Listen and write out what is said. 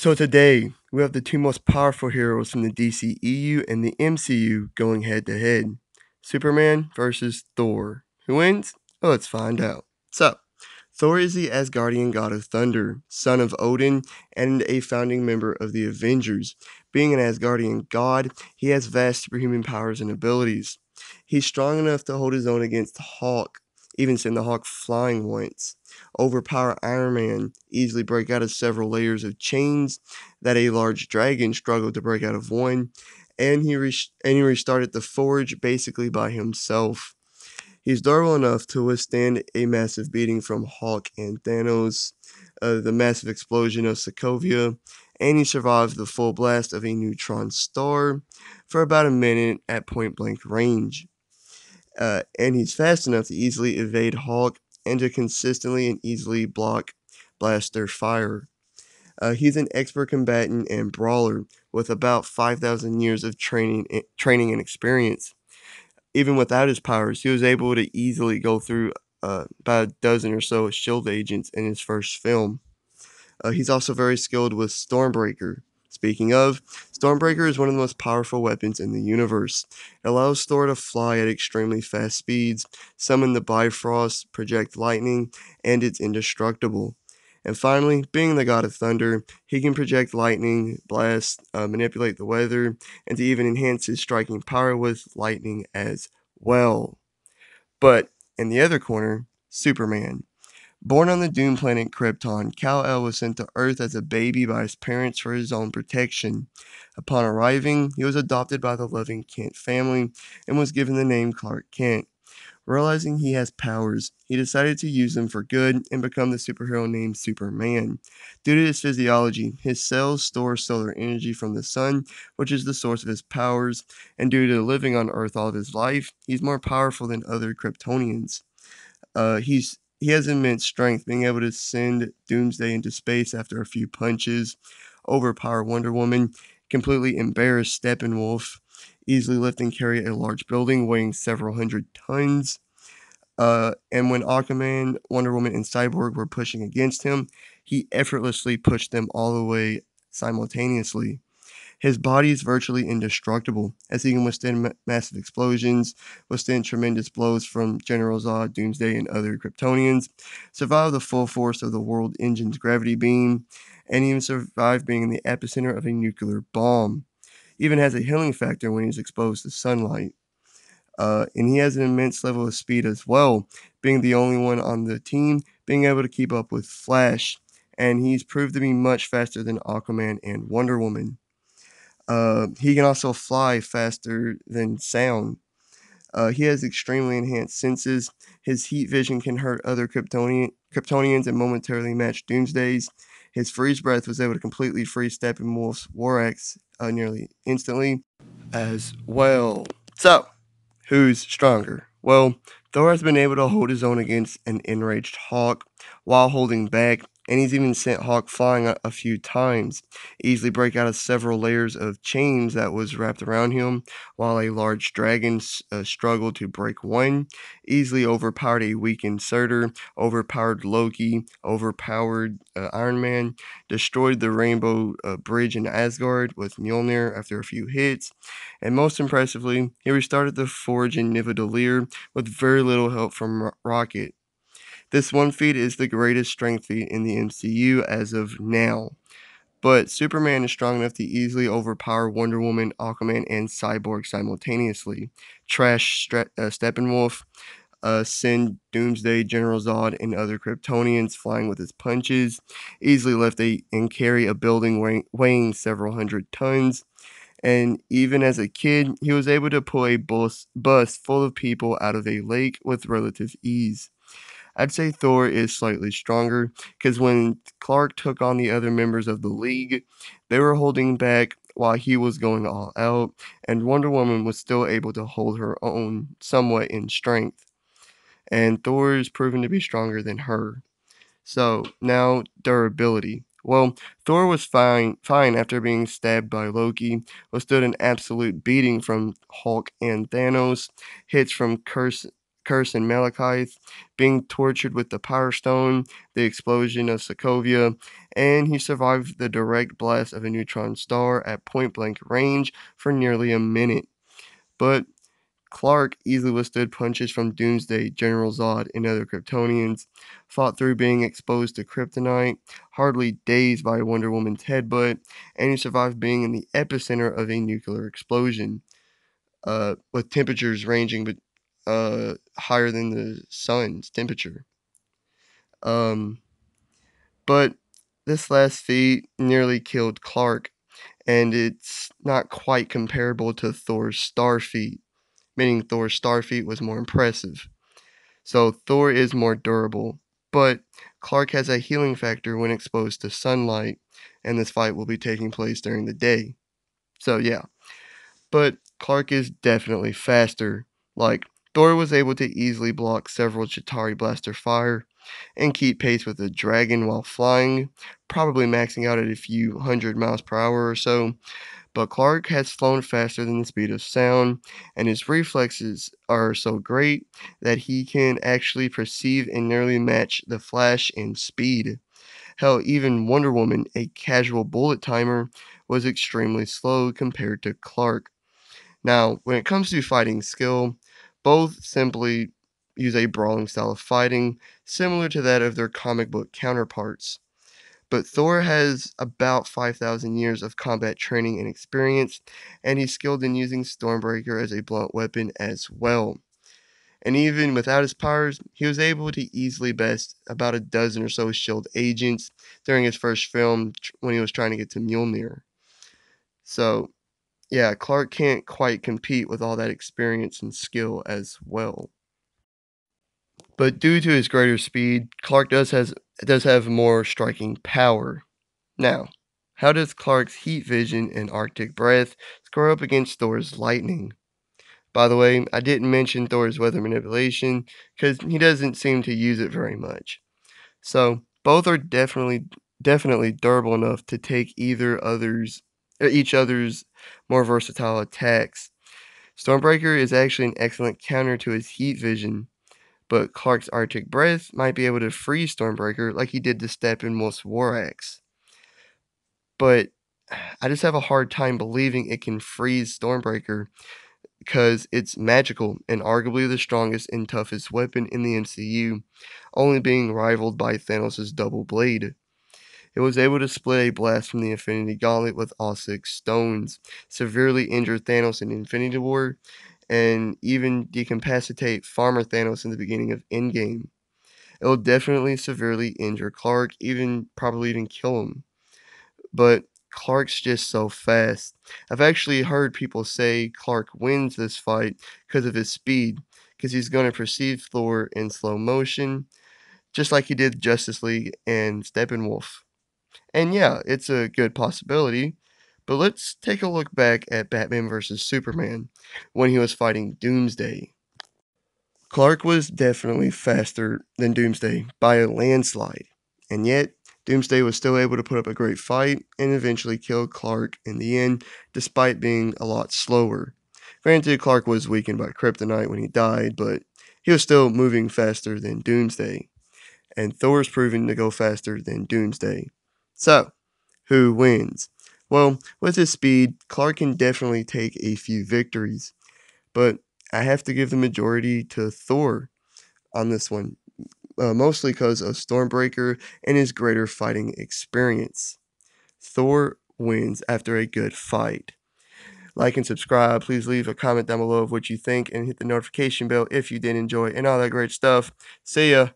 So today, we have the two most powerful heroes from the DCEU and the MCU going head to head. Superman versus Thor. Who wins? Well, let's find out. So, Thor is the Asgardian god of thunder, son of Odin, and a founding member of the Avengers. Being an Asgardian god, he has vast superhuman powers and abilities. He's strong enough to hold his own against Hawk, even send the Hawk flying once. Overpower Iron Man, easily break out of several layers of chains that a large dragon struggled to break out of one, and he restarted the forge basically by himself. He's durable enough to withstand a massive beating from Hawk and Thanos, the massive explosion of Sokovia, and he survived the full blast of a neutron star for about a minute at point blank range. And he's fast enough to easily evade Hawk and to consistently and easily block blaster fire. He's an expert combatant and brawler with about 5,000 years of training and experience. Even without his powers, he was able to easily go through about a dozen or so shield agents in his first film. He's also very skilled with Stormbreaker. Speaking of, Stormbreaker is one of the most powerful weapons in the universe. It allows Thor to fly at extremely fast speeds, summon the Bifrost, project lightning, and it's indestructible. And finally, being the god of thunder, he can project lightning, blast, manipulate the weather, and to even enhance his striking power with lightning as well. But in the other corner, Superman. Born on the doomed planet Krypton, Kal-El was sent to Earth as a baby by his parents for his own protection. Upon arriving, he was adopted by the loving Kent family and was given the name Clark Kent. Realizing he has powers, he decided to use them for good and become the superhero named Superman. Due to his physiology, his cells store solar energy from the sun, which is the source of his powers, and due to living on Earth all of his life, he's more powerful than other Kryptonians. He has immense strength, being able to send Doomsday into space after a few punches, overpower Wonder Woman, completely embarrass Steppenwolf, easily lift and carry a large building weighing several hundred tons. And when Aquaman, Wonder Woman, and Cyborg were pushing against him, he effortlessly pushed them all the way simultaneously. His body is virtually indestructible, as he can withstand massive explosions, withstand tremendous blows from General Zod, Doomsday, and other Kryptonians, survive the full force of the world engine's gravity beam, and even survive being in the epicenter of a nuclear bomb. Even has a healing factor when he's exposed to sunlight. And he has an immense level of speed as well, being the only one on the team being able to keep up with Flash, and he's proved to be much faster than Aquaman and Wonder Woman. He can also fly faster than sound. He has extremely enhanced senses. His heat vision can hurt other Kryptonians and momentarily match Doomsday's. His freeze breath was able to completely freeze Steppenwolf's War Axe nearly instantly as well. So, who's stronger? Well, Thor has been able to hold his own against an enraged Hawk while holding back, and he's even sent Hawk flying a few times, easily break out of several layers of chains that was wrapped around him, while a large dragon struggled to break one, easily overpowered a weakened Surtur, overpowered Loki, overpowered Iron Man, destroyed the Rainbow Bridge in Asgard with Mjolnir after a few hits, and most impressively, he restarted the forge in Nidavellir with very little help from Rocket. This one feat is the greatest strength feat in the MCU as of now. But Superman is strong enough to easily overpower Wonder Woman, Aquaman, and Cyborg simultaneously. Steppenwolf, send Doomsday, General Zod, and other Kryptonians flying with his punches, easily lift and carry a building weighing several hundred tons, and even as a kid, he was able to pull a bus full of people out of a lake with relative ease. I'd say Thor is slightly stronger because when Clark took on the other members of the League, they were holding back while he was going all out, and Wonder Woman was still able to hold her own somewhat in strength. And Thor is proven to be stronger than her. So now durability. Well, Thor was fine after being stabbed by Loki, withstood an absolute beating from Hulk and Thanos, hits from Curse and Malekith, being tortured with the Power Stone, the explosion of Sokovia, and he survived the direct blast of a neutron star at point blank range for nearly a minute. But Clark easily withstood punches from Doomsday, General Zod, and other Kryptonians, fought through being exposed to kryptonite, hardly dazed by Wonder Woman's headbutt, and he survived being in the epicenter of a nuclear explosion, with temperatures ranging higher than the sun's temperature. Um, but this last feat nearly killed Clark, and it's not quite comparable to Thor's star feat, meaning Thor's star feat was more impressive. So Thor is more durable, but Clark has a healing factor when exposed to sunlight, and this fight will be taking place during the day. So yeah, but Clark is definitely faster. Like, Thor was able to easily block several Chitauri blaster fire and keep pace with the dragon while flying, probably maxing out at a few hundred miles per hour or so. But Clark has flown faster than the speed of sound, and his reflexes are so great that he can actually perceive and nearly match the Flash in speed. Hell, even Wonder Woman, a casual bullet timer, was extremely slow compared to Clark. Now, when it comes to fighting skill, both simply use a brawling style of fighting, similar to that of their comic book counterparts. But Thor has about 5,000 years of combat training and experience, and he's skilled in using Stormbreaker as a blunt weapon as well. And even without his powers, he was able to easily best about a dozen or so shield agents during his first film when he was trying to get to Mjolnir. So, yeah, Clark can't quite compete with all that experience and skill as well. But due to his greater speed, Clark does have more striking power. Now, how does Clark's heat vision and Arctic breath square up against Thor's lightning? By the way, I didn't mention Thor's weather manipulation because he doesn't seem to use it very much. So both are definitely durable enough to take each other's more versatile attacks. Stormbreaker is actually an excellent counter to his heat vision, but Clark's Arctic breath might be able to freeze Stormbreaker like he did to Steppenwolf's War Axe. But I just have a hard time believing it can freeze Stormbreaker because it's magical and arguably the strongest and toughest weapon in the MCU, only being rivaled by Thanos' double blade. It was able to split a blast from the Infinity Gauntlet with all six stones, severely injure Thanos in Infinity War, and even decapacitate Farmer Thanos in the beginning of Endgame. It will definitely severely injure Clark, probably even kill him. But Clark's just so fast. I've actually heard people say Clark wins this fight because of his speed, because he's going to perceive Thor in slow motion, just like he did Justice League and Steppenwolf. And yeah, it's a good possibility, but let's take a look back at Batman vs. Superman when he was fighting Doomsday. Clark was definitely faster than Doomsday by a landslide, and yet Doomsday was still able to put up a great fight and eventually kill Clark in the end, despite being a lot slower. Granted, Clark was weakened by kryptonite when he died, but he was still moving faster than Doomsday, and Thor's proven to go faster than Doomsday. So, who wins? Well, with his speed, Clark can definitely take a few victories, but I have to give the majority to Thor on this one, mostly because of Stormbreaker and his greater fighting experience. Thor wins after a good fight. Like and subscribe. Please leave a comment down below of what you think and hit the notification bell if you did enjoy and all that great stuff. See ya.